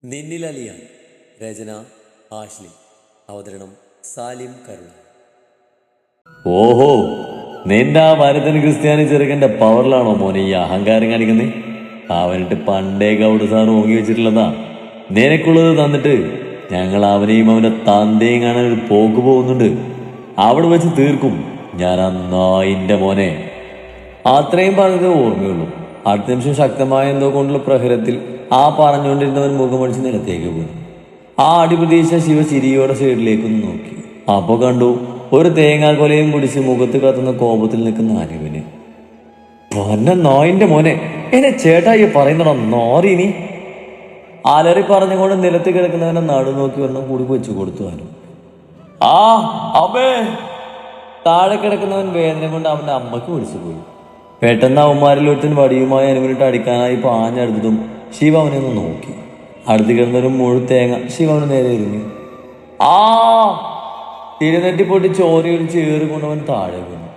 നിന്നിലലിയ രചന Ashley. അവതരണം സാലിം കരുള. ഓഹോ, നിന്റെ ആ ഭരതൻ ക്രിസ്ത്യാനി ചെറുക്കന്റെ പവറിലാണോ മോനെ ഈ അഹങ്കാരം കാണിക്കുന്നത്? അവനിട്ട് പണ്ടേ ഗൗഡ് സാർ ഓങ്ങി വെച്ചിട്ടുള്ളതാ. നിനക്കുള്ളത് തന്നിട്ട് ഞങ്ങൾ അവനെയും അവന്റെ തന്തയും കാണാൻ ഒരു പോക്ക് പോകുന്നുണ്ട്. അവിടെ വെച്ച് തീർക്കും ഞാൻ ആ നായിന്റെ മോനെ. അത്രയും പറഞ്ഞത് ഓർമ്മയുള്ളൂ. അടുത്ത നിമിഷം ശക്തമായ എന്തോ കൊണ്ടുള്ള പ്രഹരത്തിൽ ആ പറഞ്ഞുകൊണ്ടിരുന്നവൻ മുഖമടിച്ച് നിലത്തേക്ക് പോയി. ആ അടി പ്രതീക്ഷ ശിവ ചിരിയോടെ സൈഡിലേക്കൊന്ന് നോക്കി. അപ്പൊ കണ്ടു ഒരു തേങ്ങാക്കൊലയും പിടിച്ച് മുഖത്ത് കത്തുന്ന കോപത്തിൽ നിൽക്കുന്ന അനുവിന്. പൊന്ന നായിന്റെ മോനെ, എന്നെ ചേട്ടായി പറയുന്നടാ നാറിനി. അലറി പറഞ്ഞുകൊണ്ട് നിലത്ത് കിടക്കുന്നവനെ നടു നോക്കി ഒരെണ്ണം കൂടി വെച്ചു കൊടുത്തു അനു. ആ അമ്മേ! താഴെ കിടക്കുന്നവൻ വേദന കൊണ്ട് അവന്റെ അമ്മയ്ക്ക് വിളിച്ചു പോയി. പെട്ടെന്ന് അവന്മാരിൽ ഒരുത്തൻ വടിയുമായി അനുവിനിട്ട് അടിക്കാനായി പാഞ്ഞെടുത്തതും ശിവ അവനെ ഒന്ന് നോക്കി. അടുത്ത് കിടന്നൊരു മുഴു തേങ്ങ ശിവ അവന് നേരെ എറിഞ്ഞു. ആ തിരുനെറ്റി പൊട്ടി ചോരയിൽ ചേറ് കൊണ്ടവൻ താഴെ വീണു.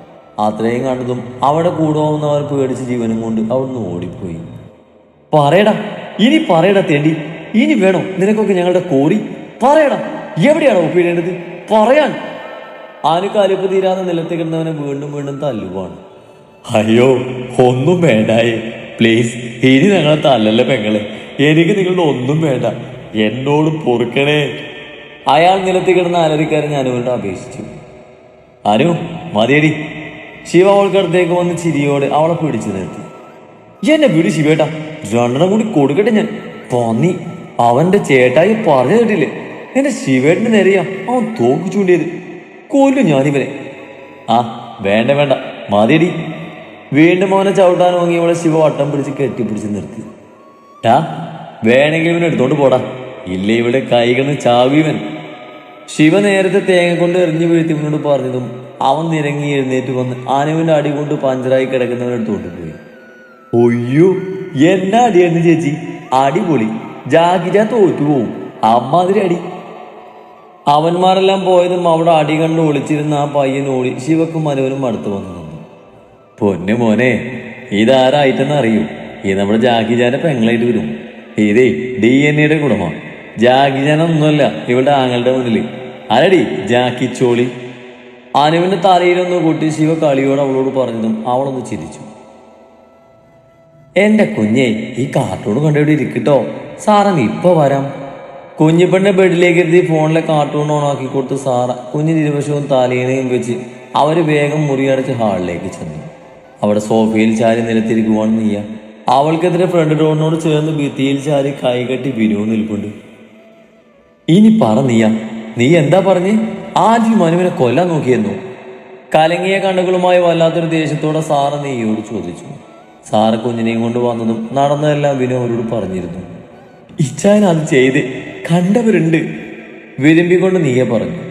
അത്രയും കണ്ടതും അവിടെ കൂടുപോകുന്നവർ പേടിച്ച് ജീവനും കൊണ്ട് അവിടുന്ന് ഓടിപ്പോയി. പറയടാ, ഇനി പറയടാ തേണ്ടി, ഇനി വേണോ നിനക്കൊക്കെ ഞങ്ങളുടെ കോറി? പറയടാ, എവിടെയാണോ ഒപ്പിടേണ്ടത്? പറയാൻ. ആന് കലിപ്പ് തീരാതെ നിലത്ത് കിടന്നവനെ വീണ്ടും വീണ്ടും തല്ലുവാണ്. അയ്യോ, ഒന്നും വേണ്ടായേ, പ്ലീസ്. ഇനി ഞങ്ങളെ തല്ലല്ലേ പെങ്ങളെ, എനിക്ക് നിങ്ങളുടെ ഒന്നും വേണ്ട, എന്നോട് പൊറുക്കണേ. അയാൾ നിലത്ത് കിടന്ന അലറിക്കാരൻ അനുവിനോട് അപേക്ഷിച്ചു. അനു മതിയടി. ശിവ അവൾക്കടുത്തേക്ക് വന്ന് ചിരിയോടെ അവളെ പിടിച്ചു നിർത്തി. എന്നെ വിട് ശിവേട്ടാ, രണ്ടെണ്ണം കൂടി കൊടുക്കട്ടെ ഞാൻ. പന്നി, അവന്റെ ചേട്ടായി പറഞ്ഞു കേട്ടില്ലേ? എന്റെ ശിവേട്ടന് നേരെയാ അവൻ തോക്ക് ചൂണ്ടിയത്. കൊല്ലും ഞാനിവനെ. ആ വേണ്ട വേണ്ട, മതിയടി. വീണ്ടും അവനെ ചവിട്ടാൻ വാങ്ങി അവളെ ശിവ വട്ടം പിടിച്ച് കെട്ടിപ്പിടിച്ച് നിർത്തി. ടാ, വേണമെങ്കിൽ ഇവനെ എടുത്തോണ്ട് പോടാ, ഇല്ല ഇവിടെ കൈകളിൽ ചാവിവൻ. ശിവ നേരത്തെ തേങ്ങ കൊണ്ട് എറിഞ്ഞു വീഴ്ത്തിവനോട് പറഞ്ഞതും അവൻ നിരങ്ങി എഴുന്നേറ്റ് വന്ന് അനുവിന്റെ അടി കൊണ്ട് പഞ്ചറായി കിടക്കുന്നവനെ എടുത്തോണ്ട് പോയി. ഒയ്യോ, എന്നാ അടിയായിരുന്നു ചേച്ചി, അടിപൊളി. ജാഗിജാ തോറ്റുപോവും, അമ്മാതിരി അടി. അവന്മാരെല്ലാം പോയതും അവിടെ അടി കണ്ട് ഒളിച്ചിരുന്ന ആ പയ്യൻ ഓടി ശിവക്കും അനുവിനും അടുത്ത് വന്നു നിന്നു. പൊന്നു മോനെ, ഇതാരായിട്ടെന്ന് അറിയൂ? ഇത് നമ്മുടെ ജാഗിജാന്റെ പെങ്ങളായിട്ട് വരും. ഇതേ DNA ഗുണമാണ്. ജാഗിജാനൊന്നുമല്ല ഇവളുടെ ആങ്ങളുടെ മുന്നിൽ. ആരടി ജാക്കിച്ചോളി? അനുവിന്റെ തലയിലൊന്ന് കൂട്ടി ശിവ കളിയോട് അവളോട് പറഞ്ഞതും അവളൊന്ന് ചിരിച്ചു. എന്റെ കുഞ്ഞെ, ഈ കാർട്ടൂൺ കണ്ടിവിടെ ഇരിക്കട്ടോ, സാറങ്ങ് ഇപ്പൊ വരാം. കുഞ്ഞിപ്പെണ്ണെ ബെഡിലേക്ക് എത്തി ഫോണിലെ കാർട്ടൂൺ ഓണാക്കി കൊടുത്ത് സാറ കുഞ്ഞിന് ഇരുവശവും തലയിണയും വെച്ച് അവര് വേഗം മുറിയടച്ച് ഹാളിലേക്ക് ചെന്നു. അവിടെ സോഫയിൽ ചാരി നിലത്തിരിക്കുവാണ് നീയ. അവൾക്കെതിരെ ഫ്രണ്ട് ഡോറിനോട് ചേർന്ന് ഭിത്തിയിൽ ചാരി കൈകെട്ടി വിനു നിൽപ്പുണ്ട്. ഇനി പറ നീയ, നീ എന്താ പറഞ്ഞ്? ആദ്യം അനുവിനെ കൊല്ലാൻ നോക്കിയെന്നു? കലങ്ങിയ കണ്ണുകളുമായി വല്ലാത്തൊരു ദേഷ്യത്തോടെ സാറ നീയോട് ചോദിച്ചു. സാറ് കുഞ്ഞിനെയും കൊണ്ട് വന്നതും നടന്നതെല്ലാം വിനു അവരോട് പറഞ്ഞിരുന്നു. ഇച്ചാൻ അത് ചെയ്ത് കണ്ടവരുണ്ട്, വിരുമ്പിക്കൊണ്ട് നീയെ പറഞ്ഞു.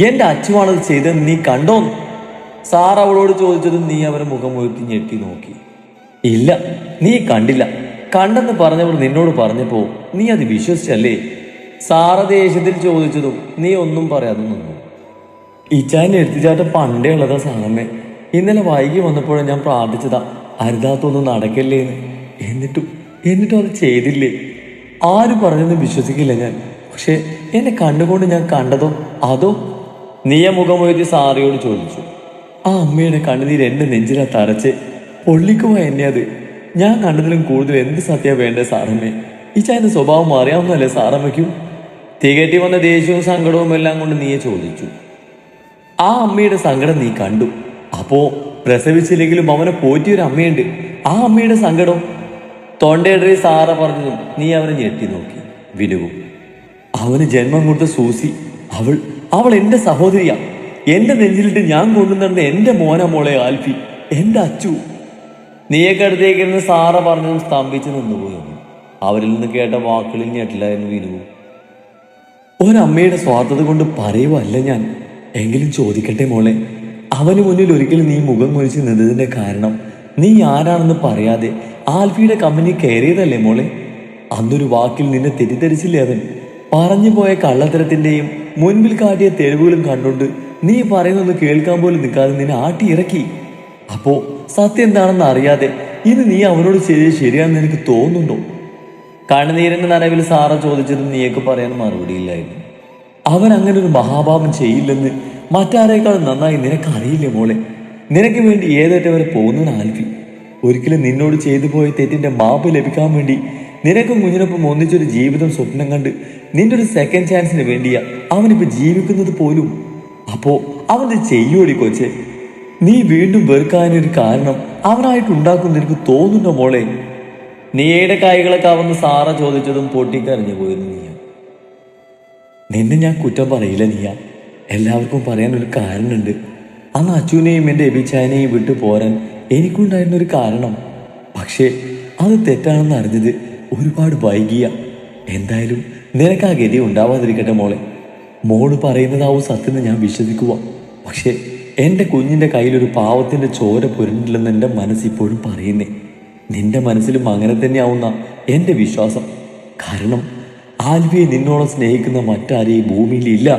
എന്റെ അച്ഛനാണത് ചെയ്തത് നീ കണ്ടോന്ന് സാർ അവളോട് ചോദിച്ചതും നീ അവരെ മുഖം ഉയർത്തി ഞെട്ടി നോക്കി. ഇല്ല, നീ കണ്ടില്ല. കണ്ടെന്ന് പറഞ്ഞവർ നിന്നോട് പറഞ്ഞപ്പോ നീ അത് വിശ്വസിച്ചല്ലേ? സാറ ദേഷ്യത്തിൽ ചോദിച്ചതും നീ ഒന്നും പറയാതെ നിന്നു. ഇച്ചാൻ്റെ എടുത്തിച്ചാട്ടം പണ്ടേ ഉള്ളതാ സാറമ്മേ. ഇന്നലെ വൈകി വന്നപ്പോഴും ഞാൻ പ്രാർത്ഥിച്ചതാ അരുതാത്തൊന്നും നടക്കല്ലേന്ന്. എന്നിട്ടും അത് ചെയ്തില്ലേ? ആരും പറഞ്ഞൊന്നും വിശ്വസിക്കില്ല ഞാൻ. പക്ഷെ എന്നെ കണ്ടുകൊണ്ട് ഞാൻ കണ്ടതോ അതോ? നീയ മുഖമുയർത്തി സാറിയോട് ചോദിച്ചു. ആ അമ്മയുടെ കണ്ണുനീര് എന്റെ നെഞ്ചിലാ തറച്ച് പൊള്ളിക്കുവാ എന്നെ അത്. ഞാൻ കണ്ടതിലും കൂടുതൽ എന്ത് സത്യ വേണ്ടേ സാറമ്മേ? ഈ ചായന്റെ സ്വഭാവം അറിയാവുന്നല്ലേ സാറമ്മയ്ക്കും? തികറ്റി വന്ന ദേഷ്യവും സങ്കടവും എല്ലാം കൊണ്ട് നീയെ ചോദിച്ചു. ആ അമ്മയുടെ സങ്കടം നീ കണ്ടു. അപ്പോ പ്രസവിച്ചില്ലെങ്കിലും അവനെ പോറ്റിയൊരു അമ്മയുണ്ട്. ആ അമ്മയുടെ സങ്കടം തൊണ്ടയിടറി സാറ പറഞ്ഞതും നീ അവനെ ഞെട്ടി നോക്കി. വിനുവും അവന് ജന്മം കൊടുത്ത സൂസി, അവൾ എന്റെ സഹോദരിയാ. എന്റെ നെഞ്ചിലിട്ട് ഞാൻ കൊണ്ടുവന്നിരുന്ന എന്റെ മോന മോളെ ആൽഫി, എന്റെ അച്ചു. നീയൊക്കെ അടുത്തേക്കിരുന്ന് സാറ പറഞ്ഞതും സ്തംഭിച്ച് നിന്നുപോയി. അവരിൽ നിന്ന് കേട്ട വാക്കുകളിൽ ഞെട്ടില്ലായിരുന്നു വിനുവും. ഒരമ്മയുടെ സ്വാർത്ഥത കൊണ്ട് പറയുവല്ല ഞാൻ. എങ്കിലും ചോദിക്കട്ടെ മോളെ, അവന് മുന്നിൽ ഒരിക്കലും നീ മുഖം മുറിച്ച് നിന്നതിന്റെ കാരണം നീ ആരാണെന്ന് പറയാതെ ആൽഫിയുടെ കമ്പനി കയറിയതല്ലേ മോളെ? അന്നൊരു വാക്കിൽ നിന്നെ തെറ്റിദ്ധരിച്ചില്ലേ അവൻ? പറഞ്ഞു പോയ കള്ളത്തരത്തിന്റെയും മുൻപിൽ കാട്ടിയ തെളിവുകളും കണ്ടുകൊണ്ട് നീ പറയുന്നൊന്ന് കേൾക്കാൻ പോലും നിൽക്കാതെ നിന്നെ ആട്ടി ഇറക്കി. അപ്പോ സത്യം എന്താണെന്ന് അറിയാതെ ഇന്ന് നീ അവനോട് ശരിയാണെന്ന് എനിക്ക് തോന്നുന്നുണ്ടോ? കണ്ണുനീരിന്റെ നനവിൽ സാറ ചോദിച്ചതും നീയൊക്കെ പറയാൻ മറുപടിയില്ലായിരുന്നു. അവൻ അങ്ങനെ ഒരു മഹാപാപം ചെയ്യില്ലെന്ന് മറ്റാരേക്കാൾ നന്നായി നിനക്കറിയില്ലേ മോളെ. നിനക്ക് വേണ്ടി ഏതറ്റം വരെ പോകുന്നവൻ ആൽഫി. ഒരിക്കലും നിന്നോട് ചെയ്തു പോയ തെറ്റിന്റെ മാപ്പ് ലഭിക്കാൻ വേണ്ടി നിനക്കും കുഞ്ഞിനൊപ്പം ഒന്നിച്ചൊരു ജീവിതം സ്വപ്നം കണ്ട് നിന്റെ ഒരു സെക്കൻഡ് ചാൻസിന് വേണ്ടിയാ അവനിപ്പോ ജീവിക്കുന്നത് പോലും. അപ്പോ അവന് ചെയ്യോടി കൊച്ചെ. നീ വീണ്ടും വെറുക്കാനൊരു കാരണം അവനായിട്ടുണ്ടാക്കും നിനക്ക് തോന്നുന്നുണ്ടോ മോളെ? നീയുടെ കൈകളൊക്കെ അവന്ന് സാറ ചോദിച്ചതും പൊട്ടിക്കരഞ്ഞു പോയിരുന്നു നീയ. നിന്നെ ഞാൻ കുറ്റം പറയില്ല നീയ. എല്ലാവർക്കും പറയാനൊരു കാരണമുണ്ട്. അന്ന് അച്ഛനെയും എൻ്റെ എബിച്ചായനെയും വിട്ടു പോരാൻ എനിക്കുണ്ടായിരുന്നൊരു കാരണം. പക്ഷേ അത് തെറ്റാണെന്ന് അറിഞ്ഞത് ഒരുപാട് വൈകിയ. എന്തായാലും നിനക്ക് ആ ഗതി ഉണ്ടാവാതിരിക്കട്ടെ മോളെ. മോള് പറയുന്നതാവും സത്യം ഞാൻ വിശ്വസിക്കുക. പക്ഷേ എൻ്റെ കുഞ്ഞിൻ്റെ കയ്യിലൊരു പാവത്തിൻ്റെ ചോര പുരണ്ടില്ലെന്ന് എൻ്റെ മനസ്സിപ്പോഴും പറയുന്നേ. നിന്റെ മനസ്സിലും അങ്ങനെ തന്നെയാവുന്ന എൻ്റെ വിശ്വാസം. കാരണം ആൽവിയെ നിന്നോളം സ്നേഹിക്കുന്ന മറ്റാരെയും ഭൂമിയിലില്ല.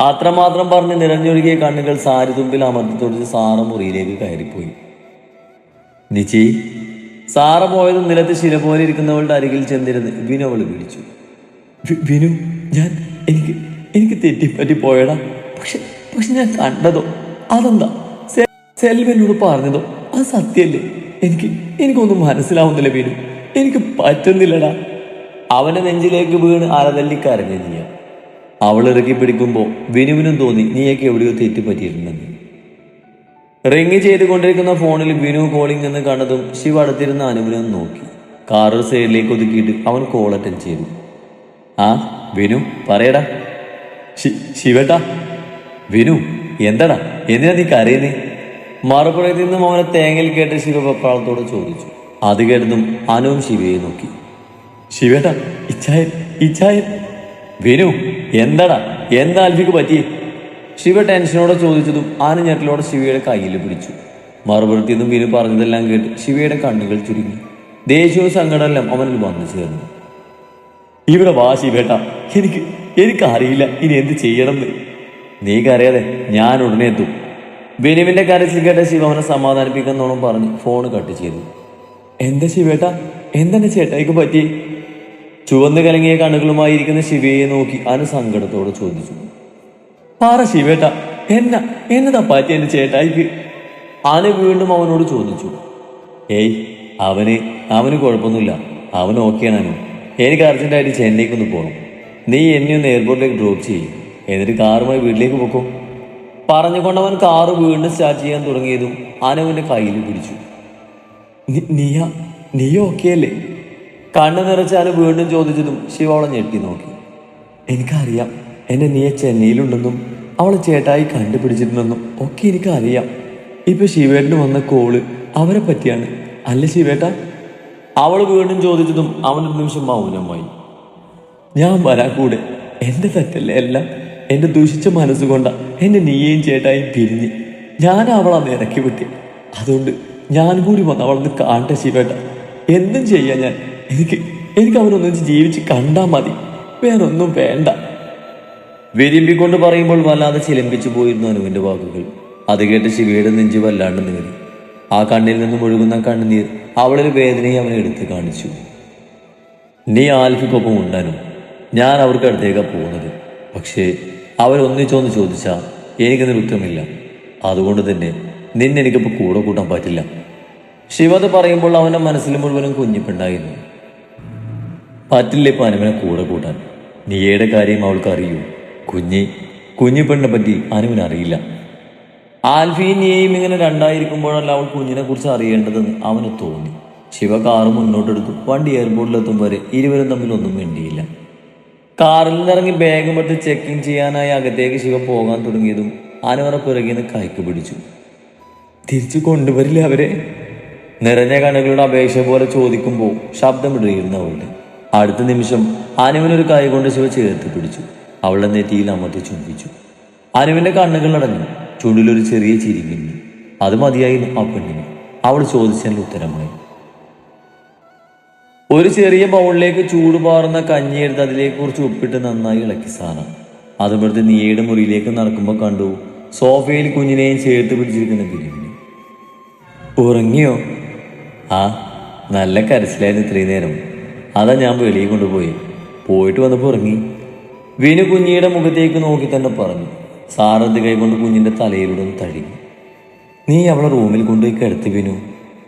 അത്രമാത്രം പറഞ്ഞ് നിറഞ്ഞൊഴുകിയ കണ്ണുകൾ സാരി തുമ്പിൽ അമർത്തി തുടച്ച് സാറ മുറിയിലേക്ക് കയറിപ്പോയി. നിച്ചി. സാറ പോയതും നിലത്ത് ശില പോലെ ഇരിക്കുന്നവളുടെ അരികിൽ ചെന്നിരുന്ന് വിനു അവൾ വിളിച്ചു. വിനു, എനിക്ക് തെറ്റിപ്പറ്റി പോയടാ. പക്ഷെ ഞാൻ കണ്ടതോ അതെന്താ സെൽവനോട് പറഞ്ഞതോ അത് സത്യല്ലേ? എനിക്കൊന്നും മനസ്സിലാവുന്നില്ല വിനു. എനിക്ക് പറ്റുന്നില്ലടാ. അവന്റെ നെഞ്ചിലേക്ക് വീണ് അലതല്ലി കരഞ്ഞു നീയ. അവൾ ഇറക്കി പിടിക്കുമ്പോൾ വിനുവിനും തോന്നി നീയൊക്കെ എവിടെയോ തെറ്റിപ്പറ്റിയിട്ടുണ്ടെന്ന്. റിങ് ചെയ്തുകൊണ്ടിരിക്കുന്ന ഫോണിൽ വിനു കോളിംഗ് എന്ന് കണ്ടതും ശിവ അടുത്തിരുന്ന അനുവിനെ നോക്കി. കാറ് സൈഡിലേക്ക് ഒതുക്കിയിട്ട് അവൻ കോൾ അറ്റൻഡ് ചെയ്തു. ആ വിനു, പറയടാ. ശിവേട്ടാ. വിനു, എന്താടാ, എന്തിനാ നീ കരയുന്നേ? മറുപുറയിൽ നിന്നും അവനെ തേങ്ങയിൽ കേട്ട് ശിവ പപ്പാളത്തോട് ചോദിച്ചു. അത് കേട്ടതും അനുവും ശിവയെ നോക്കി. ശിവേട്ടാ, ഇച്ചായൻ. വിനു, എന്താടാ, എന്താ ആൽഫിക്ക് പറ്റി? ശിവ ടെൻഷനോടെ ചോദിച്ചതും അനു ഞെട്ടലോടെ ശിവയുടെ കയ്യിൽ പിടിച്ചു. മറുപുറത്തിൽ നിന്നും വിനു പറഞ്ഞതെല്ലാം കേട്ട് ശിവയുടെ കണ്ണുകൾ ചുരുങ്ങി. ദേഷ്യവും സങ്കടമെല്ലാം അവനിൽ വന്നു ചേർന്നു. ഇവിടെ വാ ശിവേട്ടാ, എനിക്കറിയില്ല ഇനി എന്ത് ചെയ്യണമെന്ന്. നീ കരയാതെ, ഞാൻ ഉടനെ എത്തും. വിനുവിന്റെ കരച്ചിൽ കേട്ട ശിവ അവനെ സമാധാനിപ്പിക്കുന്നോണം പറഞ്ഞ് ഫോണ് കട്ട് ചെയ്തു. എന്താ ശിവേട്ടാ, എന്തെന്റെ ചേട്ടായിക്ക് പറ്റി? ചുവന്ന് കലങ്ങിയ കണ്ണുകളുമായി ഇരിക്കുന്ന ശിവയെ നോക്കി അനു സങ്കടത്തോടെ ചോദിച്ചു. പറ ശിവേട്ടാ, എന്നതാ പറ്റി എന്റെ ചേട്ടായിക്ക്? അനു വീണ്ടും അവനോട് ചോദിച്ചു. ഏയ്, അവന് കുഴപ്പമൊന്നുമില്ല. അവൻ ഓക്കെയാണ് അനു. എനിക്ക് അർജന്റായിട്ട് ചെന്നൈക്കൊന്ന് പോകണം. നീ എന്നെ ഒന്ന് എയർപോർട്ടിലേക്ക് ഡ്രോപ്പ് ചെയ്യും, എന്നിട്ട് കാറുമായി വീട്ടിലേക്ക് പോക്കോ. പറഞ്ഞുകൊണ്ടവൻ കാറ് വീണ്ടും സ്റ്റാർട്ട് ചെയ്യാൻ തുടങ്ങിയതും അനുവിന്റെ കയ്യിൽ പിടിച്ചു. നീ ഓക്കെ അല്ലേ? കണ്ണു നിറച്ച് അനു വീണ്ടും ചോദിച്ചതും ശിവ അവളെ ഞെട്ടി നോക്കി. എനിക്കറിയാം എന്റെ നീയ ചെന്നൈയിലുണ്ടെന്നും അവളെ ചേട്ടായി കണ്ടുപിടിച്ചിട്ടുണ്ടെന്നും ഒക്കെ എനിക്കറിയാം. ഇപ്പൊ ശിവേട്ടന് വന്ന കോള് അവരെ പറ്റിയാണ് അല്ലേ ശിവേട്ടാ? അവൾ വീണ്ടും ചോദിച്ചതും അവനൊരു നിമിഷം മൗനമായി. ഞാൻ വരാൻ കൂടെ. എന്റെ തെറ്റല്ലേ എല്ലാം. എന്റെ ദൂഷിച്ച മനസ്സുകൊണ്ട എന്റെ നീയേയും ചേട്ടായും പിരിഞ്ഞ് ഞാൻ അവളന്ന് ഇറക്കി വിട്ടി. അതുകൊണ്ട് ഞാൻ കൂടി വന്ന് അവളൊന്ന് കാണട്ടെ ശിവേട്ട. എന്തും ചെയ്യാൻ ഞാൻ. എനിക്ക് അവനൊന്നിച്ച് ജീവിച്ച് കണ്ടാ മതി, വേറൊന്നും വേണ്ട. വിരിമ്പിക്കൊണ്ട് പറയുമ്പോൾ വല്ലാതെ ചിലമ്പിച്ചു പോയിരുന്നു അനുവിന്റെ വാക്കുകൾ. അത് കേട്ട് ശിവയുടെ നെഞ്ച് വല്ലാണ്ട് നീറി. ആ കണ്ണിൽ നിന്നും ഒഴുകുന്ന കണ്ണുനീർ അവളൊരു വേദനയെ അവനെ എടുത്ത് കാണിച്ചു. നീ ആൽഫിക്കൊപ്പം ഉണ്ടാനും ഞാൻ അവർക്ക് അടുത്തേക്കാണ് പോകുന്നത്. പക്ഷേ അവരൊന്നിച്ചോന്ന് ചോദിച്ചാൽ എനിക്കതിന് ഉത്തരമില്ല. അതുകൊണ്ട് തന്നെ നിന്നെനിക്കിപ്പോൾ കൂടെ കൂട്ടാൻ പറ്റില്ല. ശിവത് പറയുമ്പോൾ അവൻ്റെ മനസ്സിൽ മുഴുവനും കുഞ്ഞിപ്പെണ്ടായിരുന്നു. പറ്റില്ല ഇപ്പം അനുവിനെ കൂടെ കൂട്ടാൻ. നീയുടെ കാര്യം അവൾക്ക് അറിയൂ. കുഞ്ഞിപ്പെണ്ണിനെ പറ്റി അനുവിനറിയില്ല. ആൽഫിയും നീയും ഇങ്ങനെ രണ്ടായിരിക്കുമ്പോഴല്ല അവൾ കുഞ്ഞിനെ കുറിച്ച് അറിയേണ്ടതെന്ന് അവന് തോന്നി. ശിവ കാറ് മുന്നോട്ടെടുത്തു. വണ്ടി എയർപോർട്ടിലെത്തും വരെ ഇരുവരും തമ്മിൽ ഒന്നും വേണ്ടിയില്ല. കാറിൽ നിന്നിറങ്ങി ബാഗും എടുത്ത് ചെക്കിങ് ചെയ്യാനായി അകത്തേക്ക് ശിവ പോകാൻ തുടങ്ങിയതും അനുവറ പിറകിന്ന് കൈക്ക് പിടിച്ചു. തിരിച്ചു കൊണ്ടുവരില്ല അവരെ? നിറഞ്ഞ കണ്ണുകളുടെ അപേക്ഷ പോലെ ചോദിക്കുമ്പോൾ ശബ്ദമിടയിരുന്നു അവളുടെ. അടുത്ത നിമിഷം അനുവിനൊരു കൈ കൊണ്ട് ശിവ ചേർത്ത് പിടിച്ചു. അവളുടെ നെറ്റിയിൽ അമർത്തി ചുംബിച്ചു. അനുവിന്റെ കണ്ണുകൾ അടഞ്ഞു. ചുണ്ടിലൊരു ചെറിയ ചിരി മിന്നി. അത് മതിയായിരുന്നു ആ പെണ്ണിന്. അവൾ ചോദിച്ചതിന് ഉത്തരമായി. ഒരു ചെറിയ ബൗളിലേക്ക് ചൂടുപാറുന്ന കഞ്ഞിയെടുത്ത് അതിലേക്ക് കുറച്ച് ഉപ്പിട്ട് നന്നായി ഇളക്കി സാറ. അതുപോലത്തെ നീയുടെ മുറിയിലേക്ക് നടക്കുമ്പോൾ കണ്ടു സോഫയിൽ കുഞ്ഞിനെയും ചേർത്ത് പിടിച്ചിരിക്കുന്ന ബിരിയാണി. ഉറങ്ങിയോ? ആ, നല്ല കരച്ചിലായിരുന്നു ഇത്രയും നേരം. അതാ ഞാൻ വെളിയിൽ കൊണ്ടുപോയി. പോയിട്ട് വന്നപ്പോൾ ഇറങ്ങി. വിനു കുഞ്ഞിയുടെ മുഖത്തേക്ക് നോക്കി തന്നെ പറഞ്ഞു. സാറത് കൈകൊണ്ട് കുഞ്ഞിൻ്റെ തലയിലൂടെ ഒന്ന് തഴുകി. നീ അവളെ റൂമിൽ കൊണ്ടുപോയി കിടത്തി വിനു,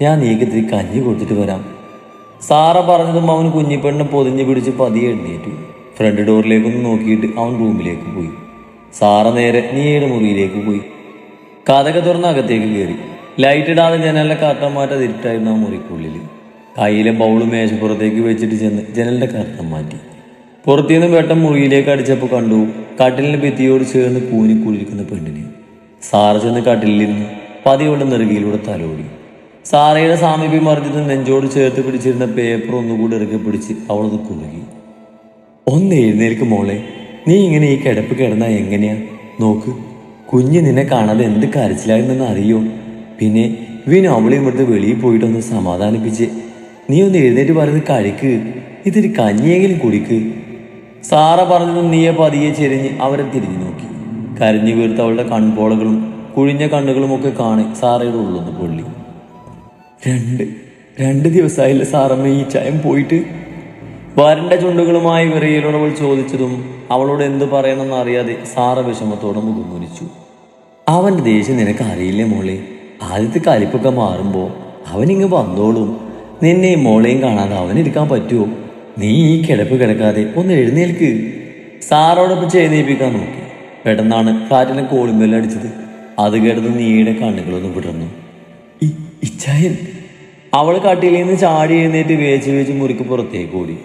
ഞാൻ നീക്കത്തിരി കഞ്ഞി കൊടുത്തിട്ട് വരാം. സാറ പറഞ്ഞതും അവൻ കുഞ്ഞിപ്പെണ്ണിനെ പൊതിഞ്ഞ് പിടിച്ച് പതിയെ എഴുന്നേറ്റു. ഫ്രണ്ട് ഡോറിലേക്കൊന്ന് നോക്കിയിട്ട് അവൻ റൂമിലേക്ക് പോയി. സാറ നേരെ നീയുടെ മുറിയിലേക്ക് പോയി. കഥക തുറന്ന് അകത്തേക്ക് കയറി. ലൈറ്റ് ഇടാതെ ജനലിലെ കർട്ടൻ മാറ്റാതെ ഇരുട്ടായിരുന്നു ആ മുറിക്കുള്ളിൽ. കയ്യിലെ ബൗള് മേശപ്പുറത്തേക്ക് വെച്ചിട്ട് ചെന്ന് ജനലിന്റെ കർട്ടൻ മാറ്റി. പുറത്തുനിന്ന് വെട്ടം മുറിയിലേക്ക് അടിച്ചപ്പോൾ കണ്ടു കട്ടിലിന് ഭിത്തിയോട് ചേർന്ന് കൂനിക്കൂടിയിരിക്കുന്ന പെണ്ണിനെ. സാറ ചെന്ന് കട്ടിലിരുന്ന് പതിയുള്ള നെറുകയിലൂടെ തലോടി. സാറയുടെ സാമീപ്യം അറിഞ്ഞത് നെഞ്ചോട് ചേർത്ത് പിടിച്ചിരുന്ന പേപ്പർ ഒന്നുകൂടി ഇറക്കി പിടിച്ച് അവളത് കുറുകി. ഒന്ന് എഴുന്നേൽക്ക് മോളെ, നീ ഇങ്ങനെ ഈ കിടപ്പ് കിടന്നാൽ എങ്ങനെയാ? നോക്ക്, കുഞ്ഞ് നിന്നെ കാണാതെ എന്ത് കരച്ചിലായിരുന്നെന്ന് അറിയോ? പിന്നെ വിനു അവളെയും ഇവിടുത്തെ വെളിയിൽ പോയിട്ടൊന്ന് സമാധാനിപ്പിച്ച് നീ ഒന്ന് എഴുന്നേറ്റ് പറയുന്നത് കഴിക്ക്, ഇത്തിരി കഞ്ഞിയെങ്കിലും കുടിക്ക്. സാറ പറഞ്ഞതും നീയെ പതിയെ ചെരിഞ്ഞ് അവരെ തിരിഞ്ഞു നോക്കി. കരഞ്ഞു വീർത്ത അവളുടെ കൺപോളകളും കുഴിഞ്ഞ കണ്ണുകളും ഒക്കെ കാണി സാറയുടെ ഉള്ളൊന്ന് പൊള്ളി. രണ്ട് ദിവസമായില്ല സാറമ്മ ഈ ചായം പോയിട്ട്? വരണ്ട ചുണ്ടുകളുമായി വിറയിലൂടെ അവൾ ചോദിച്ചതും അവളോട് എന്ത് പറയണമെന്ന് അറിയാതെ സാറ വിഷമത്തോടെ മുഖം കുനിച്ചു. അവൻ്റെ ദേഷ്യം നിനക്ക് അറിയില്ലേ മോളെ? ആദ്യത്തെ കലിപ്പൊക്കെ മാറുമ്പോൾ അവനിങ്ങ് വന്നോളും. നിന്നെയും മോളെയും കാണാതെ അവനെടുക്കാൻ പറ്റുമോ? നീ ഈ കിടപ്പ് കിടക്കാതെ ഒന്ന് എഴുന്നേൽക്ക്. സാറോടൊപ്പം എഴുന്നേൽപ്പിക്കാൻ നോക്കി. പെട്ടെന്നാണ് കാറ്റിലെ കോളിമ്പെല്ലടിച്ചത്. അത് കേട്ടത് നീയുടെ കണ്ണുകളൊന്ന് വിടർന്നു. ഇച്ചായൻ! അവൾ കട്ടിലിൽ നിന്ന് ചാടി എഴുന്നേറ്റ് വേച്ച് മുറിക്ക് പുറത്തേക്ക് ഓടി.